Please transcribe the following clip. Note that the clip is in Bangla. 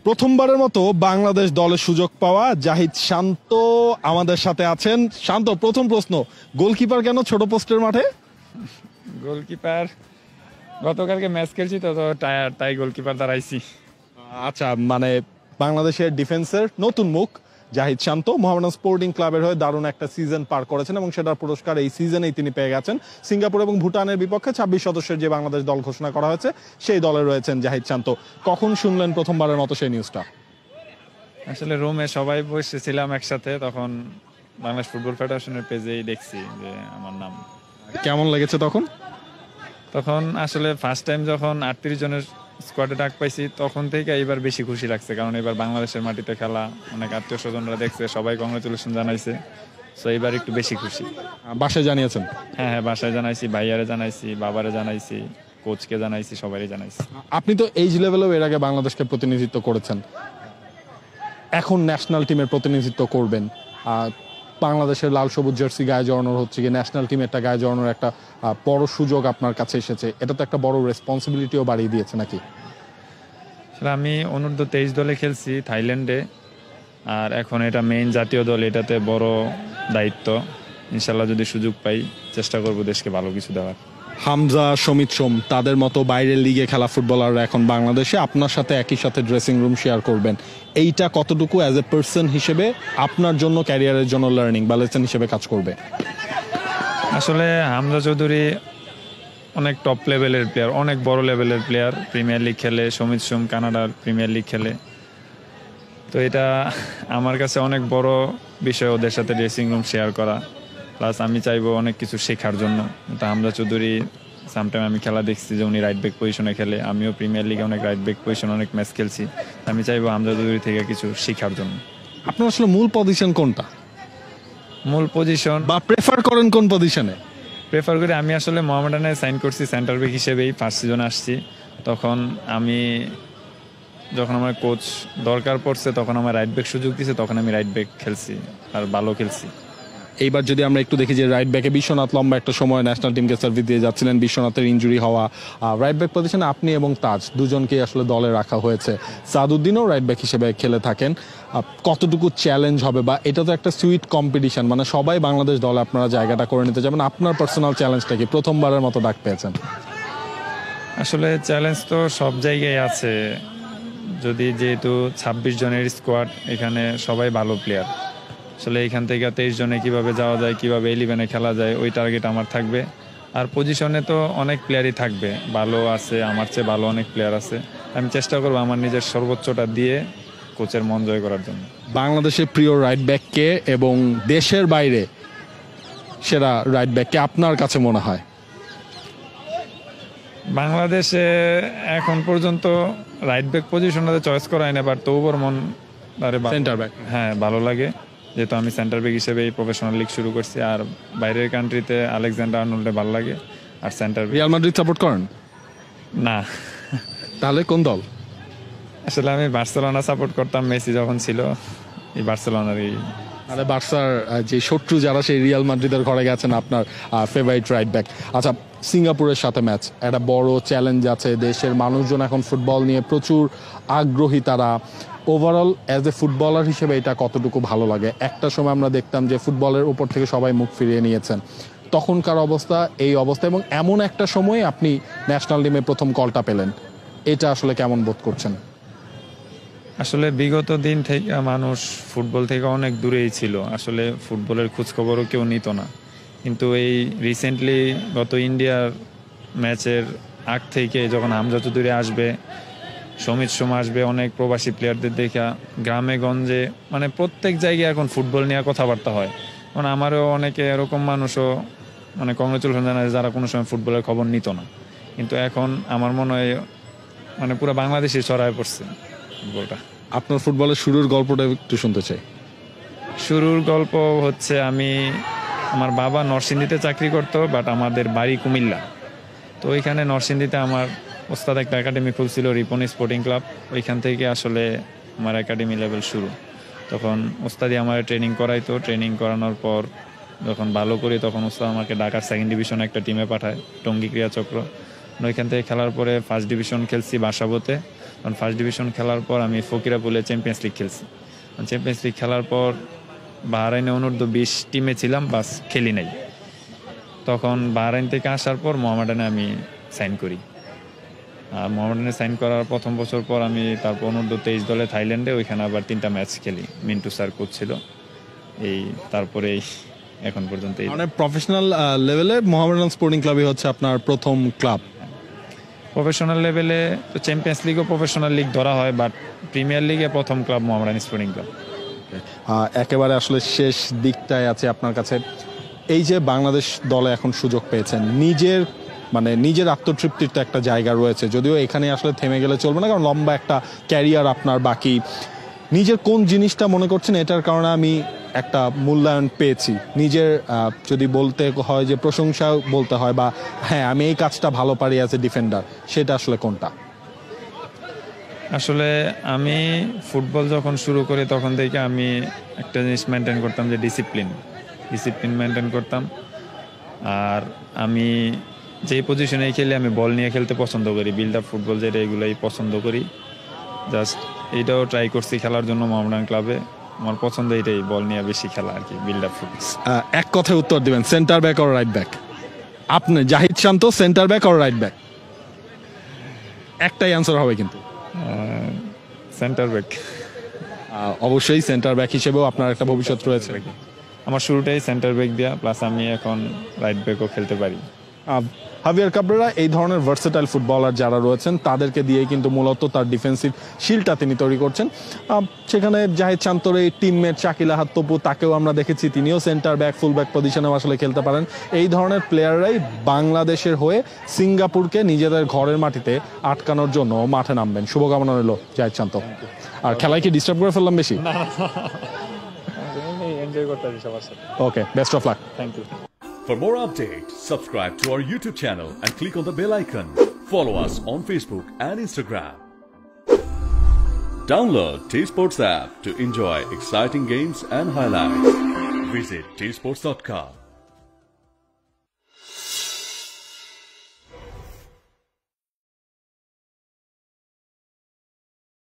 প্রথমবারের মতো বাংলাদেশ দলের সুযোগ পাওয়া জাহিদ শান্ত আমাদের সাথে আছেন। শান্ত, প্রথম প্রশ্ন, গোলকিপার কেন ছোট পোস্টের মাঠে? গোলকিপার গতকালকে ম্যাচ খেলছি তো টায়ার, তাই গোলকিপার দাঁড়াইছি। আচ্ছা, মানে বাংলাদেশের ডিফেন্সের নতুন মুখ জাহিদ শান্ত মোহামেডান স্পোর্টিং ক্লাবের হয়ে দারুণ একটা সিজন পার করেছেন এবং সেটার পুরস্কার এই সিজনেই তিনি পেয়ে গেছেন। সিঙ্গাপুর এবং ভুটানের বিপক্ষে 26 সদস্যের যে বাংলাদেশ দল ঘোষণা করা হয়েছে সেই দলে রয়েছেন জাহিদ শান্ত। কখন শুনলেন প্রথমবারের মতো সেই নিউজটা? আসলে রুমে সবাই বসেছিলাম একসাথে, তখন বাংলাদেশ ফুটবল ফেডারেশনের পেজেই দেখছি যে আমার নাম। কেমন লেগেছে তখন? তখন আসলে ফার্স্ট টাইম যখন 38 জনের স্কোয়াডে ডাক পাইছি তখন থেকে এবার বেশি খুশি লাগছে, কারণ এবার বাংলাদেশের মাটিতে খেলা, অনেক আত্মীয় স্বজনরা দেখছে, সবাই কংগ্রেচুলেশন জানাইছে। সো এবার একটু বেশি খুশি। বাসায় জানিয়েছেন? হ্যাঁ, বাসায় জানাইছি, ভাইয়ারে জানাইছি, বাবারে জানাইছি, কোচকে জানাইছি, সবারই জানাইছি। আপনি তো এইজ লেভেলেও এর আগে বাংলাদেশকে প্রতিনিধিত্ব করেছেন, এখন ন্যাশনাল টিমের প্রতিনিধিত্ব করবেন। বাংলাদেশের লাল সবুজ জার্সি গায়ে জড়ানোর হচ্ছে কি ন্যাশনাল টিমেরটা গায়ে জড়ানোর একটা বড় সুযোগ আপনার কাছে এসেছে, এটা তো একটা বড় রেসপন্সিবিলিটিও বাড়িয়ে দিয়েছে নাকি? আমি অনূর্ধ্ব 23 দলে খেলছি থাইল্যান্ডে, আর এখন এটা মেইন জাতীয় দল, এটাতে বড় দায়িত্ব। ইনশাল্লাহ যদি সুযোগ পাই চেষ্টা করব দেশকে ভালো কিছু দেওয়ার। হামজা, সমিত সোম তাদের মতো বাইরের লিগে খেলা ফুটবলাররা এখন বাংলাদেশে আপনার সাথে একই সাথে ড্রেসিং রুম শেয়ার করবেন, এইটা কতটুকু অ্যাজ এ পার্সন হিসেবে আপনার জন্য, ক্যারিয়ারের জন্য লার্নিং বা লেসন হিসেবে কাজ করবে? আসলে হামজা চৌধুরী অনেক টপ লেভেলের প্লেয়ার, অনেক বড় লেভেলের প্লেয়ার, প্রিমিয়ার লিগ খেলে। সমিত সোম কানাডার প্রিমিয়ার লিগ খেলে। তো এটা আমার কাছে অনেক বড় বিষয়, ওদের সাথে ড্রেসিং রুম শেয়ার করা। প্লাস আমি চাইবো অনেক কিছু শেখার জন্য। তো হামজা চৌধুরী সামটাইম আমি খেলা দেখছি যে উনি রাইট ব্যাক পজিশনে খেলে, আমিও প্রিমিয়ার লিগে অনেক রাইট ব্যাক পজিশনে অনেক ম্যাচ খেলছি। আমি চাইবো হামজা চৌধুরী থেকে কিছু শেখার জন্য। আপনার আসলে মূল পজিশন কোনটা, মূল পজিশন বা প্রেফার করেন কোন পজিশনে? প্রেফার করি আমি আসলে মোহামেডানে সাইন করছি সেন্টার ব্যাক হিসেবেই, ফার্স্ট সিজনে আসছি। তখন যখন আমার কোচ দরকার পড়ছে তখন আমার রাইট ব্যাক সুযোগ দিয়েছে, তখন আমি রাইট ব্যাক খেলছি আর ভালো খেলছি। এইবার যদি আমরা একটু দেখি যে রাইট ব্যাকে বিশ্বনাথ লম্বা একটা সময় ন্যাশনাল টিমকে সার্ভিস দিয়ে যাচ্ছিলেন, বিশ্বনাথের ইনজুরি হওয়া, রাইট ব্যাক পজিশনে আপনি এবং তাজ দুজনকেই আসলে দলে রাখা হয়েছে। সাদউদ্দিনও রাইট ব্যাক হিসেবে খেলে থাকেন। কতটুকু চ্যালেঞ্জ হবে, বা এটা তো একটা সুইট কম্পিটিশন, মানে সবাই বাংলাদেশ দলে আপনারা জায়গাটা করে নিতে যাবেন, আপনার পার্সোনাল চ্যালেঞ্জটা কি? প্রথমবারের মতো ডাক পেয়েছেন। আসলে চ্যালেঞ্জ তো সব জায়গায় আছে, যেহেতু 26 জনের স্কোয়াড, এখানে সবাই ভালো প্লেয়ার। আসলে এখান থেকে 23 জনে কিভাবে যাওয়া যায়, কিভাবে 11-এ খেলা যায়, ওই টার্গেট আমার থাকবে। আর পজিশনে তো অনেক প্লেয়ারই থাকবে, ভালো আছে, আমার চেয়ে ভালো অনেক প্লেয়ার আছে। আমি চেষ্টা করবো আমার নিজের সর্বোচ্চটা দিয়ে কোচের মন জয় করার জন্য। বাংলাদেশের প্রিয় রাইট ব্যাককে এবং দেশের বাইরে সেরা রাইট ব্যাককে আপনার কাছে মনে হয়? বাংলাদেশে এখন পর্যন্ত রাইট ব্যাক পজিশনটাতে চয়েস করা হয় না, বাট তবুও মন সেন্টার ব্যাক, হ্যাঁ ভালো লাগে, যেহেতু আমি সেন্টার ব্যাক হিসেবে এই প্রফেশনাল লিগ শুরু করছি। আর বাইরের কান্ট্রিতে আলেকজান্ডার আর্নল্ডে ভালো লাগে। আর centre back Real Madrid support করেন না? তাহলে কোন দল? আসলে আমি বার্সেলোনা সাপোর্ট করতাম, মেসি যখন ছিল, এই বার্সেলোনারই। আরে বার্সার যে শত্রু যারা, সেই রিয়াল মাদ্রিদের ঘরে গেছেন আপনার ফেভারিট রাইট ব্যাক। আচ্ছা, সিঙ্গাপুরের সাথে ম্যাচ, একটা বড় চ্যালেঞ্জ আছে, দেশের মানুষজন এখন ফুটবল নিয়ে প্রচুর আগ্রহী। তারা ওভারঅল অ্যাজ এ ফুটবলার হিসেবে এটা কতটুকু ভালো লাগে? একটা সময় আমরা দেখতাম যে ফুটবলের উপর থেকে সবাই মুখ ফিরিয়ে নিয়েছেন, তখনকার অবস্থা, এই অবস্থা, এবং এমন একটা সময়ে আপনি ন্যাশনাল টিমে প্রথম কলটা পেলেন, এটা আসলে কেমন বোধ করছেন? আসলে বিগত দিন থেকে মানুষ ফুটবল থেকে অনেক দূরেই ছিল, আসলে ফুটবলের খোঁজখবরও কেউ নিত না। কিন্তু এই রিসেন্টলি গত ইন্ডিয়ার ম্যাচের আগ থেকে যখন হামজা চৌধুরী আসবে, সমিত সোম আসবে, অনেক প্রবাসী প্লেয়ারদের দেখা গ্রামে গঞ্জে, মানে প্রত্যেক জায়গায় এখন ফুটবল নিয়ে কথাবার্তা হয়। মানে আমারও অনেকে এরকম মানুষও মানে কংগ্রেচুলেশন জানায় যারা কোনো সময় ফুটবলের খবর নিত না, কিন্তু এখন আমার মনে হয় মানে পুরো বাংলাদেশে ছড়ায় পড়ছে ফুটবলটা। আপনার ফুটবলের শুরুর গল্পটা একটু শুনতে চাই। শুরুর গল্প হচ্ছে, আমার বাবা নরসিংদীতে চাকরি করতো, বাট আমাদের বাড়ি কুমিল্লা। তো ওইখানে নরসিংদীতে আমার ওস্তাদ একটা একাডেমি খুলছিল, রিপন স্পোর্টিং ক্লাব। ওইখান থেকে আসলে আমার একাডেমি লেভেল শুরু। তখন ওস্তাদি আমার ট্রেনিং করাইতো, ট্রেনিং করানোর পর যখন ভালো করি তখন ওস্তাদ আমাকে ঢাকার সেকেন্ড ডিভিশনে একটা টিমে পাঠায়, টঙ্গী ক্রীড়া চক্র। ওইখান থেকে খেলার পরে ফার্স্ট ডিভিশন খেলছি বাসাবোতে। কারণ ফার্স্ট ডিভিশন খেলার পর আমি ফকিরাপুলে চ্যাম্পিয়ন্স লিগ খেলছি। চ্যাম্পিয়ন্স লিগ খেলার পর বাহরাইনে অনূর্ধ্ব 20 টিমে ছিলাম, বাস খেলি নাই। তখন বাহরাইন থেকে আসার পর মোহামেডানে আমি সাইন করি। আর মোহামেডানে সাইন করার প্রথম বছর পর আমি তারপর অনূর্ধ্ব 23 দলে থাইল্যান্ডে, ওইখানে আবার 3টা ম্যাচ খেলি। মিন্টু স্যার কোচ ছিল। তারপরে এখন পর্যন্ত মানে প্রফেশনাল লেভেলে মোহামেডান স্পোর্টিং ক্লাবই হচ্ছে আপনার প্রথম ক্লাব। প্রফেশনাল লেভেলে তো চ্যাম্পিয়ন্স লিগও প্রফেশনাল লিগ ধরা হয়, বাট প্রিমিয়ার লিগে প্রথম ক্লাব মোহামেডান স্পোর্টিং ক্লাব। একেবারে আসলে শেষ দিকটায় আছে আপনার কাছে, এই যে বাংলাদেশ দলে এখন সুযোগ পেয়েছেন, নিজের আত্মতৃপ্তির তো একটা জায়গা রয়েছে, যদিও এখানে আসলে থেমে গেলে চলবে না, কারণ লম্বা একটা ক্যারিয়ার আপনার বাকি। নিজের কোন জিনিসটা মনে করছেন এটার কারণে আমি একটা মূল্যায়ন পেয়েছি, নিজের যদি বলতে হয় যে প্রশংসা বলতে হয়, বা হ্যাঁ আমি এই কাজটা ভালো পারি অ্যাজ এ ডিফেন্ডার, সেটা আসলে কোনটা? আসলে আমি ফুটবল যখন শুরু করি তখন থেকে আমি একটা জিনিস মেনটেন করতাম, যে ডিসিপ্লিন মেনটেন করতাম। আর আমি যেই পজিশনে খেলি আমি বল নিয়ে খেলতে পছন্দ করি, বিল্ড আপ ফুটবল যেটা, এগুলাই পছন্দ করি। জাস্ট এইটাও ট্রাই করছি খেলার জন্য মোহামেডান ক্লাবে। আমার পছন্দ এটাই, বল নিয়ে বেশি খেলা আর কি, বিল্ড আপ ফুটবল। এক কথায় উত্তর দিবেন, centre back or right back? আপনি Zahid Shanto, centre back or right back? একটাই অ্যান্সার হবে কিন্তু। Centre back. অবশ্যই সেন্টার ব্যাক হিসেবেও আপনার একটা ভবিষ্যৎ রয়েছে। আমার শুরুটাই সেন্টার ব্যাক দেওয়া, প্লাস আমি এখন রাইট ব্যাকও খেলতে পারি। হাভিয়ার কাবরেরা এই ধরনের ভার্সেটাইল ফুটবলার যারা রয়েছেন তাদেরকে দিয়ে কিন্তু মূলত তার ডিফেন্সিভ শিলটা তিনি তৈরি করছেন। সেখানে জাহিদ শান্তর এই টিমমেট শাকিল আহাদ তপু, তাকেও আমরা দেখেছি, তিনিও সেন্টার ব্যাক ফুল ব্যাক পজিশনেও আসলে খেলতে পারেন। এই ধরনের প্লেয়াররাই বাংলাদেশের হয়ে সিঙ্গাপুরকে নিজেদের ঘরের মাটিতে আটকানোর জন্য মাঠে নামবেন। শুভকামনা রইল জাহিদ শান্ত। আর খেলায় কি ডিস্টার্ব করে ফেললাম বেশি? Okay, best of luck. Thank you. For more updates, subscribe to our YouTube channel and click on the bell icon. Follow us on Facebook and Instagram. Download T-Sports app to enjoy exciting games and highlights. Visit tsports.com.